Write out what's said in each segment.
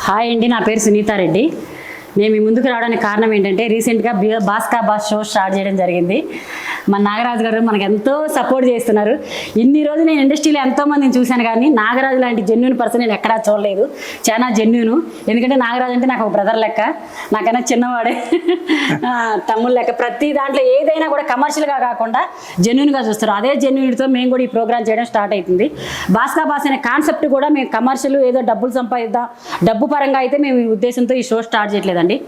Hi అండి, నా పేరు సునీతారెడ్డి. నేను మీ ముందుకు రావడానికి కారణం ఏంటంటే రీసెంట్గా బాస్కా బాస్ షో స్టార్ట్ చేయడం జరిగింది. మన నాగరాజు గారు మనకు ఎంతో సపోర్ట్ చేస్తున్నారు. ఇన్ని రోజులు నేను ఇండస్ట్రీలో ఎంతోమందిని చూశాను, కానీ నాగరాజు లాంటి జెన్యూన్ పర్సన్ నేను ఎక్కడా చూడలేదు. చాలా జెన్యూను. ఎందుకంటే నాగరాజు అంటే నాకు ఒక బ్రదర్ లెక్క, నాకన్నా చిన్నవాడే తమ్ముడు లెక్క. ప్రతి దాంట్లో ఏదైనా కూడా కమర్షియల్గా కాకుండా జెన్యూన్గా చూస్తారు. అదే జెన్యూన్తో మేము కూడా ఈ ప్రోగ్రామ్ చేయడం స్టార్ట్ అవుతుంది. బాస్కా బాస్ అనే కాన్సెప్ట్ కూడా మేము కమర్షియల్ ఏదో డబ్బులు సంపాదిద్దాం, డబ్బు పరంగా అయితే మేము ఈ ఉద్దేశంతో ఈ షో స్టార్ట్ చేయట్లేదండి.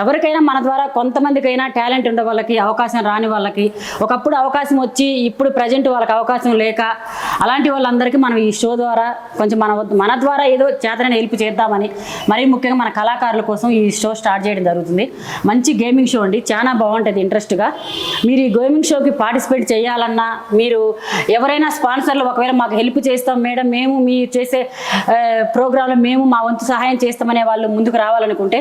ఎవరికైనా మన ద్వారా కొంతమందికైనా టాలెంట్ ఉండే వాళ్ళకి, అవకాశం రాని వాళ్ళకి, ఒకప్పుడు అవకాశం వచ్చి ఇప్పుడు ప్రజెంట్ వాళ్ళకి అవకాశం లేక అలాంటి వాళ్ళందరికీ మనం ఈ షో ద్వారా కొంచెం మన ద్వారా ఏదో చేతనైనా హెల్ప్ చేద్దామని, మరీ ముఖ్యంగా మన కళాకారుల కోసం ఈ షో స్టార్ట్ చేయడం జరుగుతుంది. మంచి గేమింగ్ షో అండి, చాలా బాగుంటుంది ఇంట్రెస్ట్గా. మీరు ఈ గేమింగ్ షోకి పార్టిసిపేట్ చేయాలన్నా, మీరు ఎవరైనా స్పాన్సర్లు ఒకవేళ మాకు హెల్ప్ చేస్తాం మేడం, మేము మీరు చేసే ప్రోగ్రాంలో మేము మా వంతు సహాయం చేస్తామనే వాళ్ళు ముందుకు రావాలనుకుంటే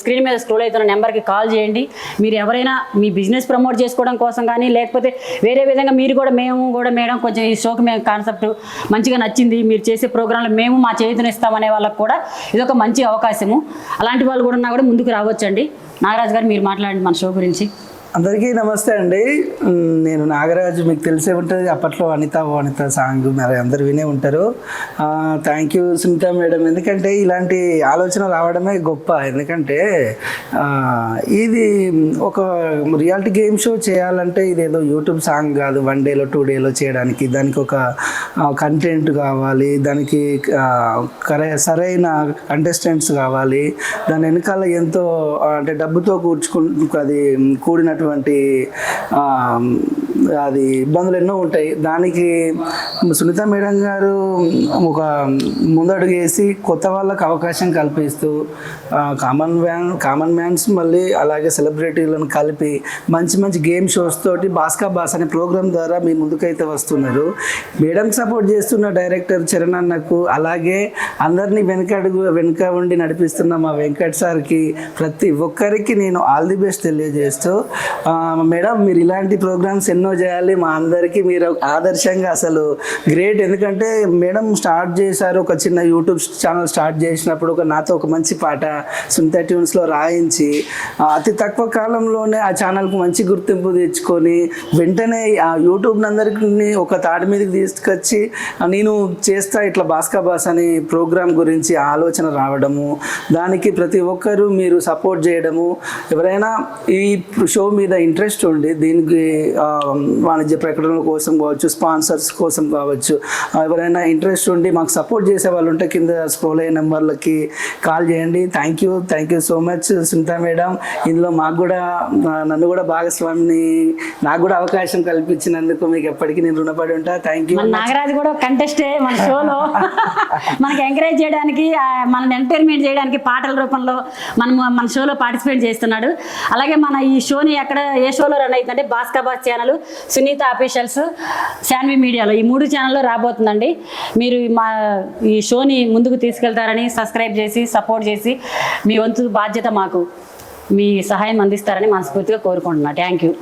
స్క్రీన్ మీద స్క్రోల్ అవుతున్న నెంబర్కి కాల్ చేయండి. మీరు ఎవరైనా మీ బిజినెస్ ప్రమోట్ చేసుకోవడం కోసం కానీ, లేకపోతే వేరే విధంగా మీరు కూడా మేము కూడా మేడం కొంచెం ఈ షోకి మేము కాన్సెప్ట్ మంచిగా నచ్చింది, మీరు చేసే ప్రోగ్రాంలో మేము మా చేతినిస్తామనే వాళ్ళకి కూడా ఇదొక మంచి అవకాశము. అలాంటి వాళ్ళు కూడా ఉన్నా కూడా ముందుకు రావచ్చండి. నాగరాజు గారు మీరు మాట్లాడండి మన షో గురించి. అందరికీ నమస్తే అండి. నేను నాగరాజు, మీకు తెలిసే ఉంటుంది, అప్పట్లో అనిత సాంగ్ మరి అందరు వినే ఉంటారు. థ్యాంక్ యూ సునీత మేడం, ఎందుకంటే ఇలాంటి ఆలోచన రావడమే గొప్ప. ఎందుకంటే ఇది ఒక రియాలిటీ గేమ్ షో చేయాలంటే ఇదేదో యూట్యూబ్ సాంగ్ కాదు, 1 డేలో 2 డేలో చేయడానికి. దానికి ఒక కంటెంట్ కావాలి, దానికి సరైన కంటెస్టెంట్స్ కావాలి, దాని వెనకాల ఎంతో అంటే డబ్బుతో కూడిన అది ఇబ్బందులు ఎన్నో ఉంటాయి. దానికి సునీత మేడం గారు ఒక ముందడుగు వేసి కొత్త వాళ్ళకు అవకాశం కల్పిస్తూ కామన్ మ్యాన్స్ మళ్ళీ అలాగే సెలబ్రిటీలను కలిపి మంచి గేమ్ షోస్ తోటి బాస్కా బాస్ అనే ప్రోగ్రామ్ ద్వారా మీ ముందుకైతే వస్తున్నారు. మేడం సపోర్ట్ చేస్తున్న డైరెక్టర్ చరణ్ అన్నకు, అలాగే అందరినీ వెనుక ఉండి నడిపిస్తున్న మా వెంకట్ సార్కి, ప్రతి ఒక్కరికి నేను ఆల్ ది బెస్ట్ తెలియజేస్తూ, మేడం మీరు ఇలాంటి ప్రోగ్రామ్స్ ఎన్నో చేయాలి, మా అందరికీ మీరు ఆదర్శంగా, అసలు గ్రేట్. ఎందుకంటే మేడం స్టార్ట్ చేశారు, ఒక చిన్న యూట్యూబ్ ఛానల్ స్టార్ట్ చేసినప్పుడు నాతో ఒక మంచి పాట సునీత ట్యూన్స్లో రాయించి అతి తక్కువ కాలంలోనే ఆ ఛానల్కి మంచి గుర్తింపు తెచ్చుకొని వెంటనే ఆ యూట్యూబ్ అందరికీ ఒక తాటి మీదకి తీసుకొచ్చి నేను చేస్తా ఇట్లా బాస్కా బాస్ అనే ప్రోగ్రామ్ గురించి ఆలోచన రావడము, దానికి ప్రతి ఒక్కరూ మీరు సపోర్ట్ చేయడము, ఎవరైనా ఈ షో మీద ఇంట్రెస్ట్ ఉండి దీనికి వాణిజ్య ప్రకటనల కోసం కావచ్చు, స్పాన్సర్స్ కోసం కావచ్చు, ఎవరైనా ఇంట్రెస్ట్ ఉండి మాకు సపోర్ట్ చేసే వాళ్ళు ఉంటే కింద స్క్రోల్ అయ్యే నెంబర్లకి కాల్ చేయండి. Thank you so much Sunitha madam. ఇందులో నన్ను కూడా భాగస్వామిని, నాకు కూడా అవకాశం కల్పించినందుకు మీకు ఎప్పటికీ నేను రుణపడి ఉంటా. Thank you. నాగరాజు కూడా కంటెస్టే మన షోలో మనకి ఎంకరేజ్ చేయడానికి, మనల్ని ఎంటర్టైన్మెంట్ చేయడానికి పాటల రూపంలో మన షోలో పార్టిసిపేట్ చేస్తున్నాడు. అలాగే మన ఈ షోని ఏ షోలో రన్ అవుతుందంటే బాస్కా boss channel, Sunitha officials, Saanvi మీడియాలో, ఈ 3 ఛానల్లో రాబోతుందండి. మీరు ఈ షోని ముందుకు తీసుకెళ్తారని, సబ్స్క్రైబ్ చేసి సపోర్ట్ చేసి మీ వంతు బాధ్యత మాకు మీ సహాయం అందిస్తారని మనస్ఫూర్తిగా కోరుకుంటున్నా. Thank you.